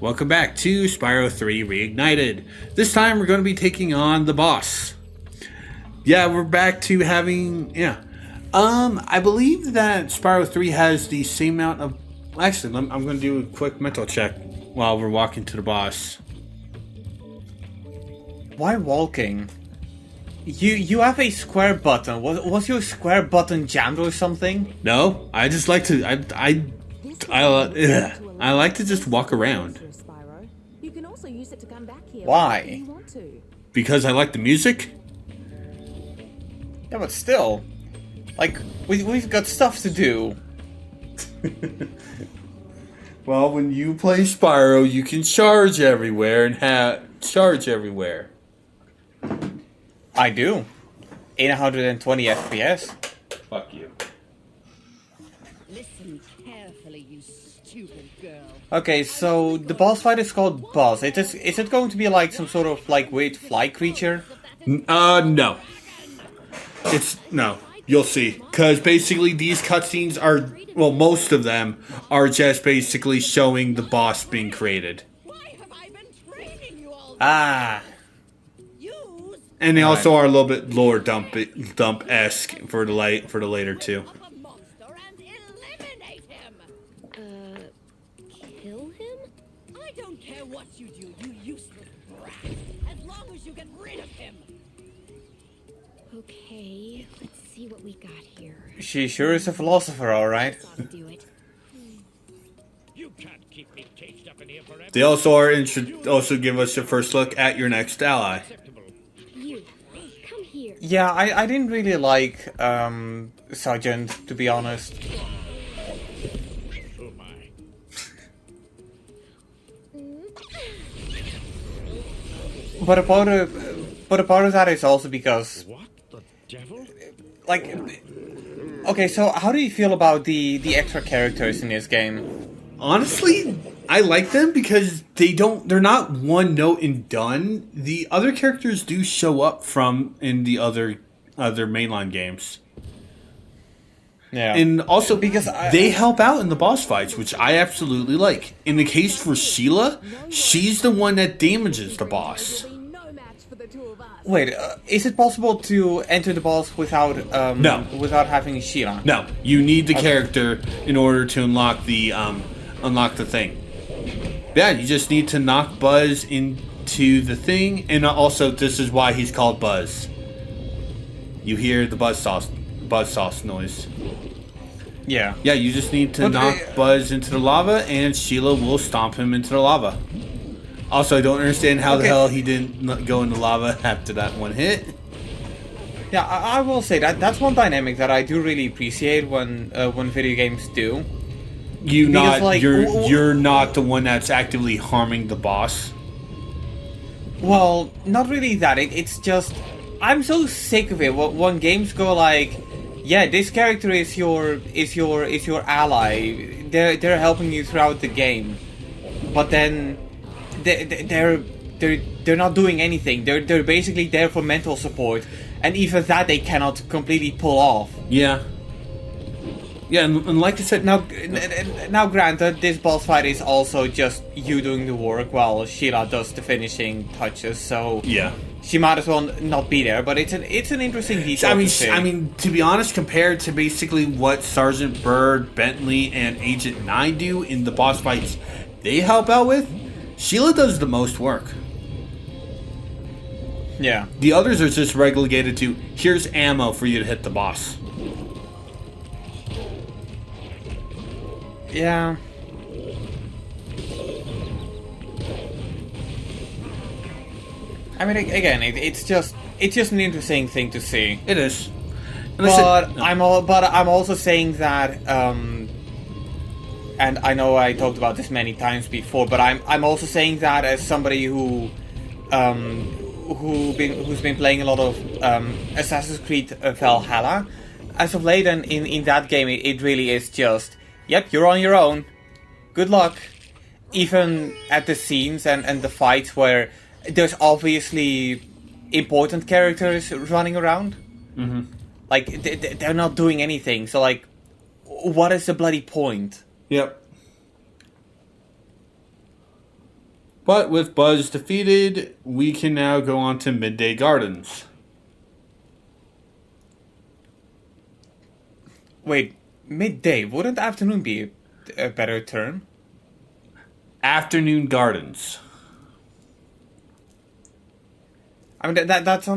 Welcome back to Spyro 3 Reignited. This time we're going to be taking on the boss. Yeah, we're back to having, I believe that Spyro 3 has the same amount of... Actually, I'm going to do a quick mental check while we're walking to the boss. Why walking? You have a square button. Was your square button jammed or something? No, I just like to... I like to just walk around. You can also use it to come back here. Why? If you want to. Because I like the music? Yeah, but still. Like, we've got stuff to do. Well, when you play Spyro, you can charge everywhere and charge everywhere. I do. 820 FPS. Fuck you. Listen carefully, you stupid girl. Okay, so the boss fight is called Buzz. Is it going to be like some sort of like weird fly creature? No. No. You'll see. Because basically these cutscenes are, well, most of them are just basically showing the boss being created. Why have I been training you all? Ah. And they also are a little bit lore dump-esque for the later two. Up a monster and eliminate him. Kill him? I don't care what you do, you useless brat. As long as you get rid of him. Okay, let's see what we got here. She sure is a philosopher, alright. Let's do it. You can't keep me caged up in here forever. They also give us a first look at your next ally. You, come here. Yeah, I didn't really like Sergeant, to be honest. Oh my. But a part of that is also because, What the devil? like, okay, so how do you feel about the extra characters in this game? Honestly, I like them because they're not one note and done. The other characters do show up from in the other mainline games. Yeah. And also Because they help out in the boss fights, which I absolutely like. In the case for Sheila, she's the one that damages the boss. There'll be no match for the two of us. Wait, is it possible to enter the boss without No. without having Sheila? No, you need the character in order to unlock the thing. Yeah, you just need to knock Buzz into the thing, and also this is why he's called Buzz. You hear the buzz sauce noise. Yeah. Yeah, you just need to knock Buzz into the lava, and Sheila will stomp him into the lava. Also, I don't understand how the hell he didn't go in the lava after that one hit. Yeah, I will say that's one dynamic that I do really appreciate when video games do. You're not the one that's actively harming the boss. Well, not really that. It's just I'm so sick of it when games go like, yeah, this character is your ally. They're helping you throughout the game, but then they're not doing anything. They're basically there for mental support, and even that they cannot completely pull off. Yeah. Yeah, and like I said, Now, granted, this boss fight is also just you doing the work while Sheila does the finishing touches. So yeah. she might as well not be there. But it's an interesting detail. I mean, to be honest, compared to basically what Sergeant Byrd, Bentley, and Agent 9 do in the boss fights they help out with, Sheila does the most work. Yeah. The others are just relegated to, here's ammo for you to hit the boss. Yeah. I mean, again, it's just an interesting thing to see. It is. But I'm also saying that, and I know I talked about this many times before, but I'm also saying that as somebody who's been playing a lot of Assassin's Creed Valhalla. As of late, and in that game, it really is just, yep, you're on your own. Good luck. Even at the scenes and the fights where there's obviously important characters running around. Mm-hmm. Like, they're not doing anything. So, like, what is the bloody point? Yep. But with Buzz defeated, we can now go on to Midday Gardens. Wait, midday. Wouldn't afternoon be a better term? Afternoon Gardens. I mean that's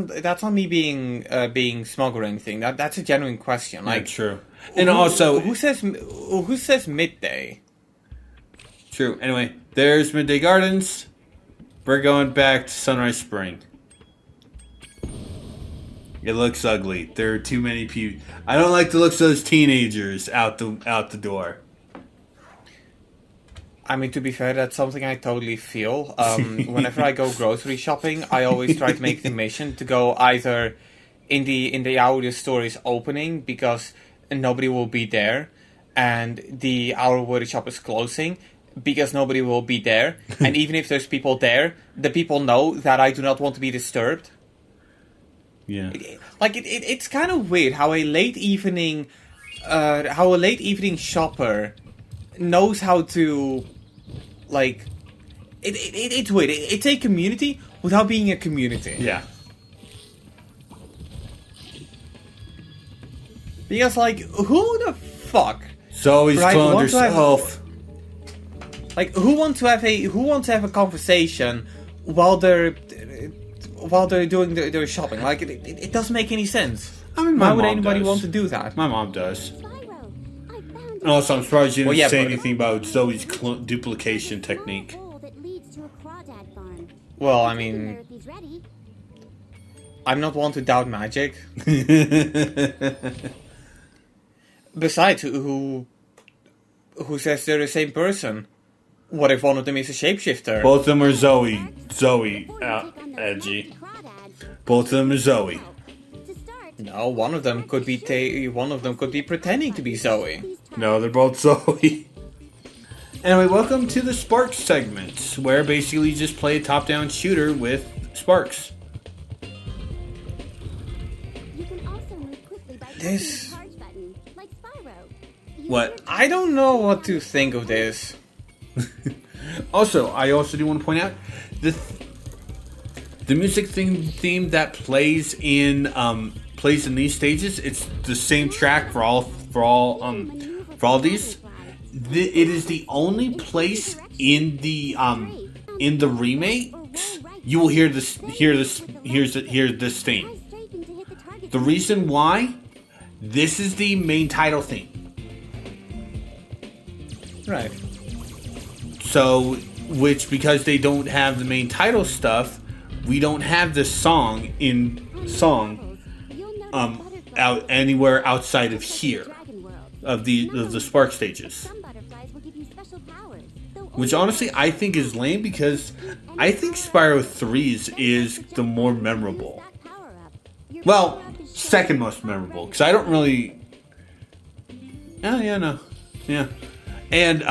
on me being smug or anything. That's a genuine question. Like, true. And also, who says midday? true. Anyway, there's Midday Gardens. We're going back to Sunrise Spring. It looks ugly. There are too many people. I don't like the looks of those teenagers out the door. I mean, to be fair, that's something I totally feel. Whenever I go grocery shopping, I always try to make the mission to go either in the hour the store is opening because nobody will be there, and the hour where the shop is closing because nobody will be there. And even if there's people there, the people know that I do not want to be disturbed. Yeah. It's kind of weird how a late evening shopper knows how to, like, it's weird. It's a community without being a community. Yeah. Because, like, who the fuck? Zoe's Right, cloned want to have- herself. Like, who wants to have a conversation while they're doing their shopping? Like, it doesn't make any sense. I mean, Why my would mom anybody does. want to do that? My mom does. Spyro, I found And also, I'm surprised you didn't Well, yeah, say but- anything about Zoe's duplication technique. hole that leads to a crawdad farm. Well, I Get in there mean, if he's ready. I'm not one to doubt magic. Besides, who says they're the same person? What if one of them is a shapeshifter? Both of them are Zoe. Zoe, Before you take on the edgy. nasty crawdads, Both of them are Zoe. to start, No, one of them could be pretending to be Zoe. please try No, they're both Zoe. Anyway, welcome to the Sparks segment, where basically you just play a top-down shooter with Sparks. You can also move quickly by This- pressing the charge button, like Spyro. Use What? your I don't know what to think of this. Also, I also do want to point out the music theme that plays in these stages. It's the same track for all these. It is the only place in the remakes you will hear this theme. press strafing to hit the target. The reason why, this is the main title theme. Right. So, because they don't have the main title stuff, we don't have this song You'll notice butterflies out anywhere outside of here Dragon World. of the Spark stages. Some butterflies will give you special powers. though Which only honestly I think is lame because I think Spyro 3's is the more memorable. that power up. Your Well, power up is second most memorable because I don't really. Oh yeah, no, yeah, and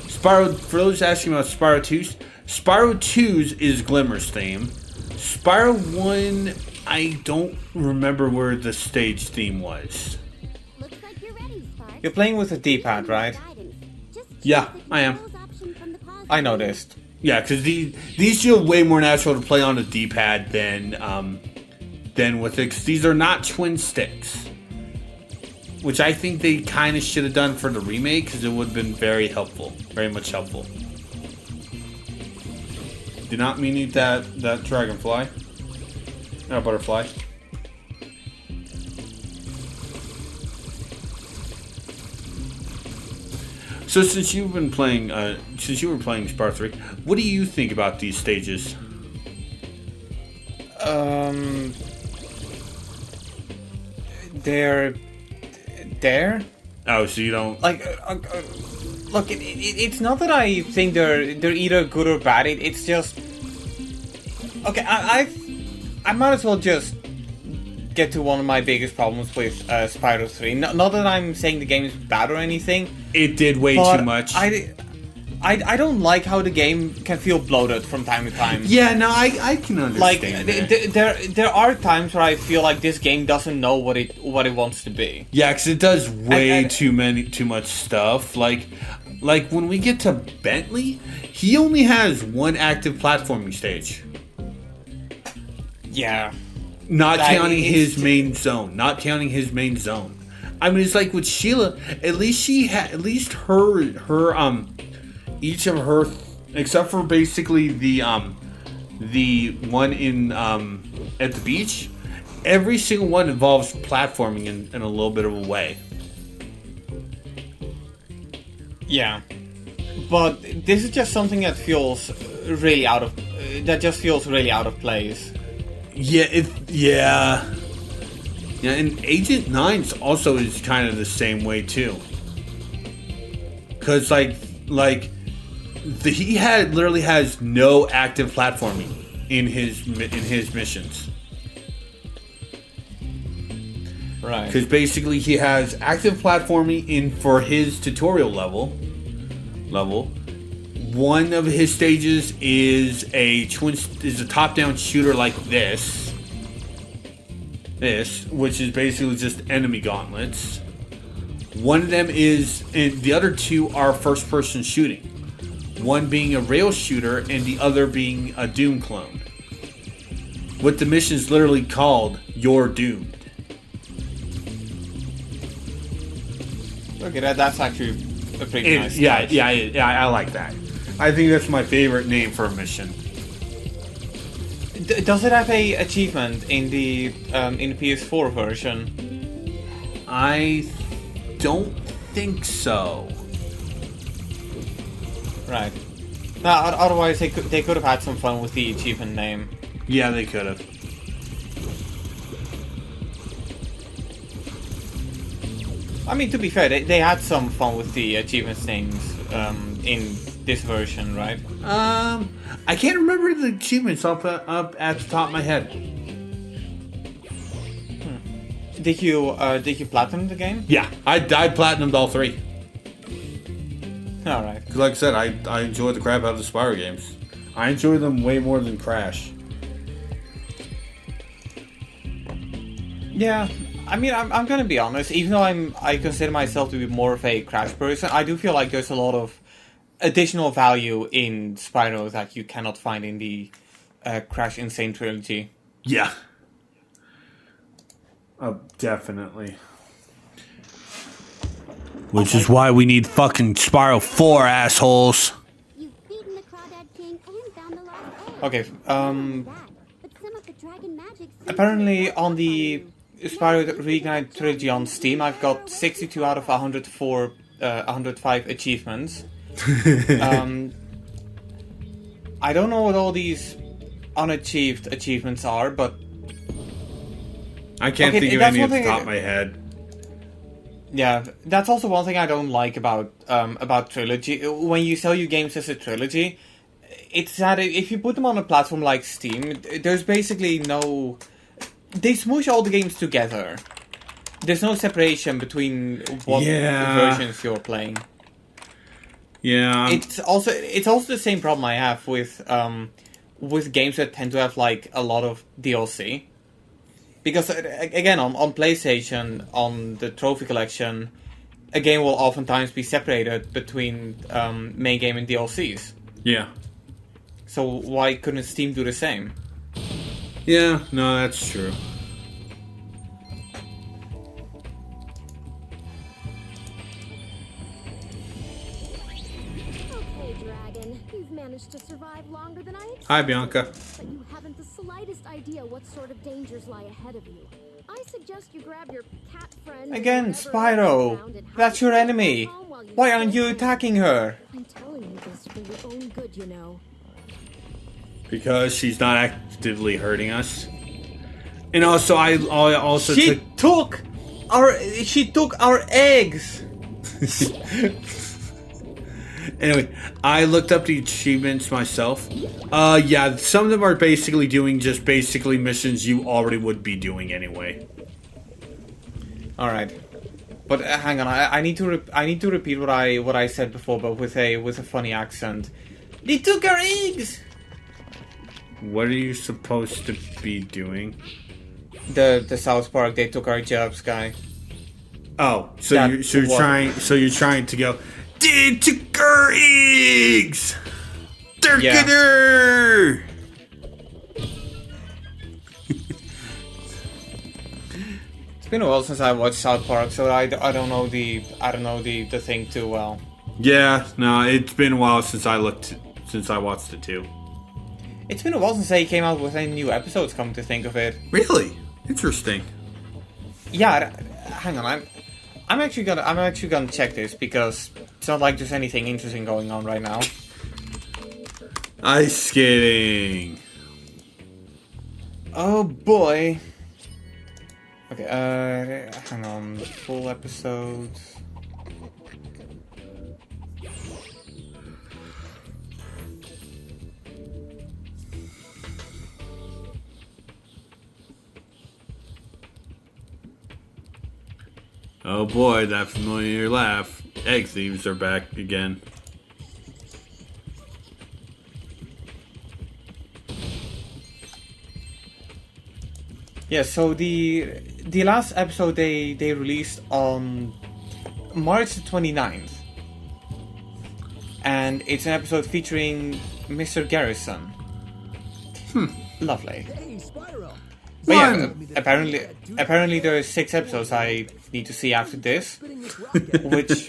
Spyro. For those asking about Spyro 2's, Spyro 2's is Glimmer's theme. Spyro 1, I don't remember where the stage theme was. Looks like you're ready, Spark. You're playing with a D-pad, right? Just Yeah, choose the I am. controls option from the pause I menu. noticed. Yeah, because these feel way more natural to play on a D-pad than with it. 'Cause these are not twin sticks, which I think they kind of should have done for the remake because it would have been very helpful, very much helpful. Did not mean to eat that dragonfly, not butterfly. So since you were playing Spyro 3, what do you think about these stages? They're there. Oh, so you don't Like, look, it's not that I think they're either good or bad. It's just okay. I might as well just get to one of my biggest problems with Spyro 3. Not that I'm saying the game is bad or anything. It did way But too much. I don't like how the game can feel bloated from time to time. Yeah, no, I can understand Like that. there are times where I feel like this game doesn't know what it wants to be. Yeah, because it does way and- too much stuff. Like, Like when we get to Bentley, he only has one active platforming stage. Yeah. Not That counting is- his main zone. Not counting his main zone. I mean, it's like with Sheila. At least she had. At least her. Each of her, except for basically the one in at the beach. Every single one involves platforming in a little bit of a way. Yeah. But this is just something that feels really out of place. Yeah. Yeah, and Agent 9's also is kind of the same way too. Cause he literally has no active platforming in his missions. Right. Because basically he has active platforming for his tutorial level. One of his stages is a top-down shooter like this, which is basically just enemy gauntlets. One of them is, and the other two are first-person shooting. One being a rail shooter, and the other being a Doom clone. What the mission is literally called, You're Doomed. Okay, that's actually a pretty nice Yeah, touch. yeah, I like that. I think that's my favorite name for a mission. Does it have a achievement in the PS4 version? I don't think so. Right. No, otherwise they could have had some fun with the achievement name. Yeah, they could have. I mean, to be fair, they had some fun with the achievements names in this version, right? I can't remember the achievements up at the top of my head. Did you platinum the game? Yeah, I platinumed all three. All right. 'Cause like I said, I enjoy the crap out of the Spyro games. I enjoy them way more than Crash. Yeah. I mean, I'm gonna be honest. Even though I consider myself to be more of a Crash person, I do feel like there's a lot of additional value in Spyro that you cannot find in the Crash Insane trilogy. Yeah. Oh, definitely. Which is why we need fucking Spyro 4, assholes. You've beaten the Crawdad King and found the lost egg. Okay. But some of the dragon magic Apparently on the Spyro Reignite trilogy on Steam, I've got 62 out of 105 achievements. I don't know what all these unachieved achievements are, but I can't think of that's any one off the thing- top of my head. yeah, that's also one thing I don't like about trilogy. When you sell your games as a trilogy, it's that if you put them on a platform like Steam, there's basically no. They smoosh all the games together. There's no separation between what versions you're playing. Yeah. It's also the same problem I have with games that tend to have like a lot of DLC. Because again, on PlayStation, on the trophy collection, a game will oftentimes be separated between main game and DLCs. Yeah. So why couldn't Steam do the same? Yeah, no, that's true. Okay, Dragon. You've managed to survive longer than I expected. Hi, Bianca. But you haven't the slightest idea what sort of dangers lie ahead of you. I suggest you grab your cat friend. Again, whoever else you Spyro! found and That's hide your yourself enemy! home while you Why aren't still you can. attacking her? I'm telling you this for your own good, you know. Because she's not actively hurting us. And also, I also She took... took our eggs! Anyway, I looked up the achievements myself. Yeah, some of them are basically doing just basically missions you already would be doing anyway. Alright. But hang on, I need to repeat what I said before, but with a funny accent. They took our eggs! What are you supposed to be doing? The South Park, they took our jobs guy. Oh, so That you're was- trying to go. The Tucker eggs! Yeah. Turketer! It's been a while since I watched South Park, so I don't know the thing too well. Yeah, no, it's been a while since I watched it too. It's been a while since they came out with any new episodes, come to think of it. Really? Interesting. Yeah, hang on, I'm actually gonna check this because it's not like there's anything interesting going on right now. Ice skating. Oh boy. Okay, hang on, full episodes. Oh boy, that familiar laugh. Egg thieves are back again. Yeah, so the last episode they released on March the 29th. And it's an episode featuring Mr. Garrison. Lovely. Hey, Spyro. But yeah, apparently there are 6 episodes I need to see after this, Spitting this rocket. which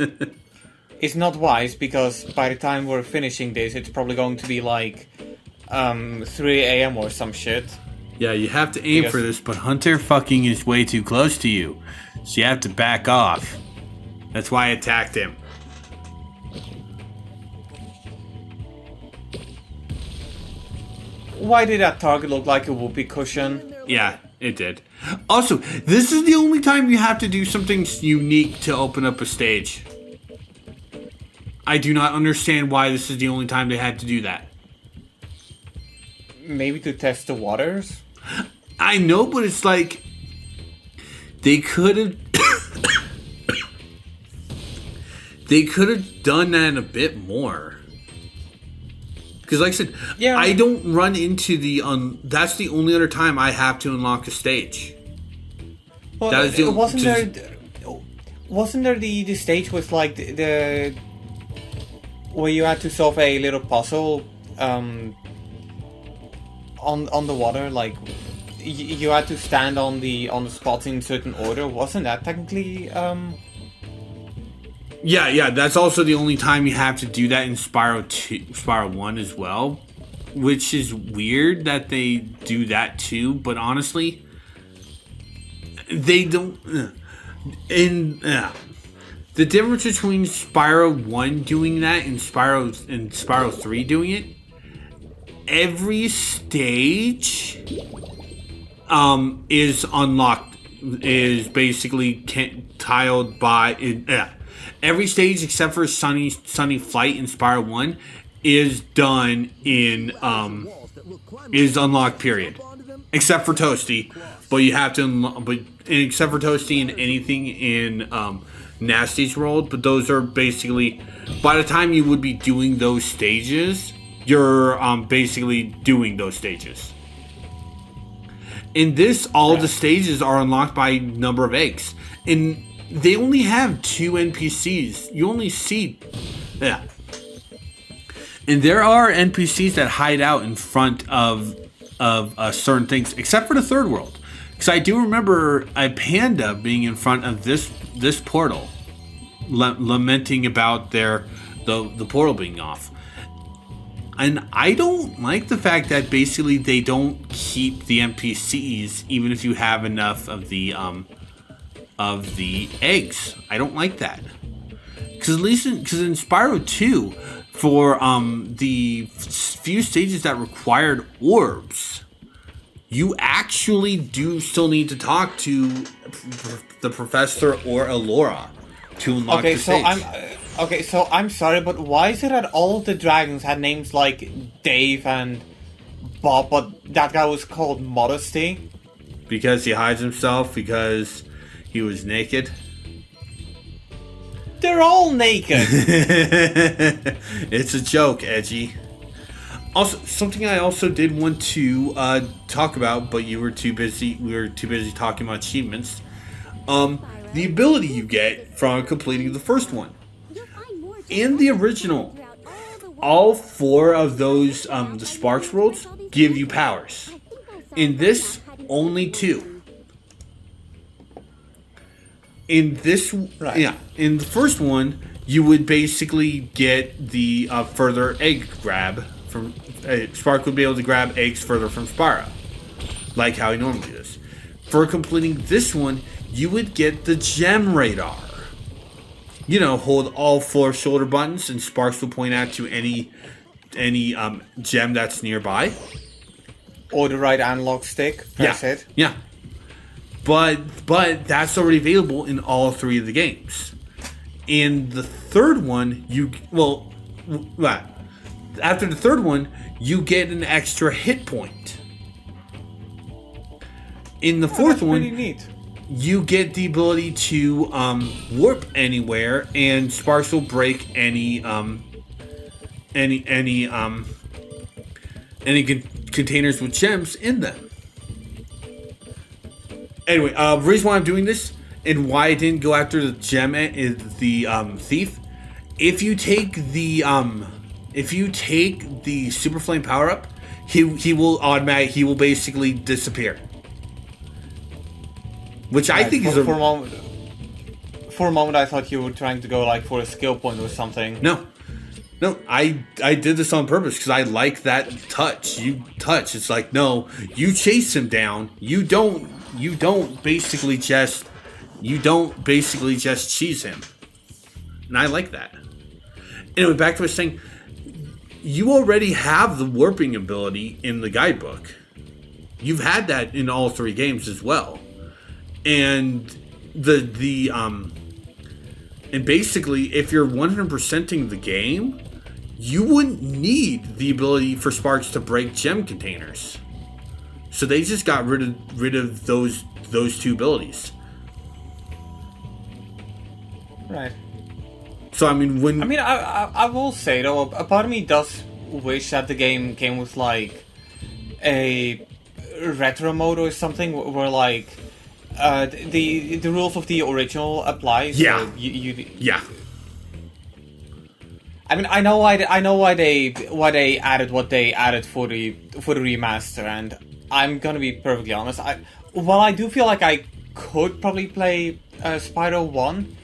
is not wise because by the time we're finishing this, it's probably going to be like 3 a.m. or some shit. Yeah, you have to aim Yes. for this, but Hunter fucking is way too close to you. So you have to back off. That's why I attacked him. Why did that target look like a whoopee cushion? Yeah, it did. Also, this is the only time you have to do something unique to open up a stage. I do not understand why this is the only time they had to do that. Maybe to test the waters? I know, but it's like they could have they could have done that a bit more. Because like I said, Yeah. I don't run into the that's the only other time I have to unlock a stage. Well, That is the- wasn't there the stage with like the where you had to solve a little puzzle on the water, like you had to stand on the spots in certain order. Wasn't that technically Yeah, that's also the only time you have to do that in Spyro 1 as well, which is weird that they do that too, but honestly, they don't. The difference between Spyro 1 doing that and Spyro 3 doing it, every stage is unlocked, is basically tiled by every stage except for Sunny Flight in Spyro 1 is done in is unlocked, period, except for Toasty, but you have to except for Toasty and anything in Nasty's world, but those are basically, by the time you would be doing those stages, you're basically doing those stages. In this, all the stages are unlocked by number of eggs, and they only have 2 NPCs. You only see, and there are NPCs that hide out in front of certain things, except for the third world. Because I do remember a panda being in front of this portal, lamenting about the portal being off. And I don't like the fact that basically they don't keep the NPCs even if you have enough of the eggs. I don't like that. Because in Spyro 2, for the few stages that required orbs, you actually do still need to talk to the professor or Elora to unlock the stage. So I'm sorry, but why is it that all of the dragons had names like Dave and Bob, but that guy was called Modesty? Because he hides himself, because he was naked. They're all naked. It's a joke, Edgy. Also, something I also did want to talk about, but you were too busy. We were too busy talking about achievements. The ability you get from completing the first one. You'll find more in the original, all 4 of those the Sparks worlds give you powers. In this, only 2. In this, Right. in the first one, you would basically get the further egg grab from Spark would be able to grab eggs further from Spyro, like how he normally does. For completing this one, you would get the gem radar. You know, hold all 4 shoulder buttons, and Sparks will point out to any gem that's nearby. Or the right analog stick. Press it. Yeah. But that's already available in all 3 of the games. In the third one, after the third one, you get an extra hit point. In the fourth That's one, pretty neat. you get the ability to warp anywhere, and Sparks will break any containers with gems in them. Anyway, the reason why I'm doing this and why I didn't go after the gem is the thief. If you take the super flame power up, he will basically disappear. Which I think is for a moment I thought you were trying to go like for a skill point or something. No, I did this on purpose because I like that touch. It's like, no, you chase him down. You don't basically just cheese him. And I like that. Anyway, back to what I was saying. You already have the warping ability in the guidebook. You've had that in all 3 games as well. And and basically, if you're 100%ing the game, you wouldn't need the ability for Sparks to break gem containers. So they just got rid of those 2 abilities. Right. So I mean, I will say though, a part of me does wish that the game came with like a retro mode or something where like the rules of the original apply. Yeah. So you yeah. I mean, I know why they added what they added for the remaster, and I'm gonna be perfectly honest. While I do feel like I could probably play Spyro 1,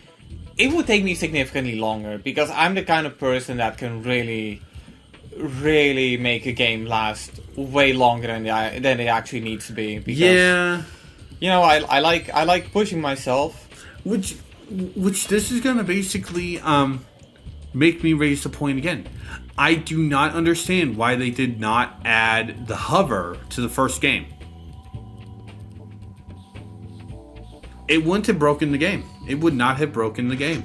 it would take me significantly longer because I'm the kind of person that can really make a game last way longer than it actually needs to be. Because, Yeah. You know, I like pushing myself. Which this is gonna basically make me raise the point again. I do not understand why they did not add the hover to the first game. It wouldn't have broken the game. It would not have broken the game.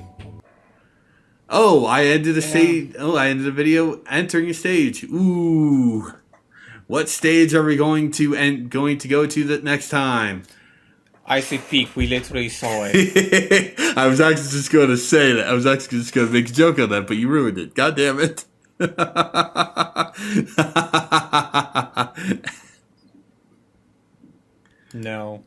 Oh, I ended a stage. Oh, I ended a video entering a stage. Ooh, what stage are we going to go to the next time? I see peak. We literally saw it. I was actually just going to say that. I was actually just going to make a joke on that, but you ruined it. God damn it. No.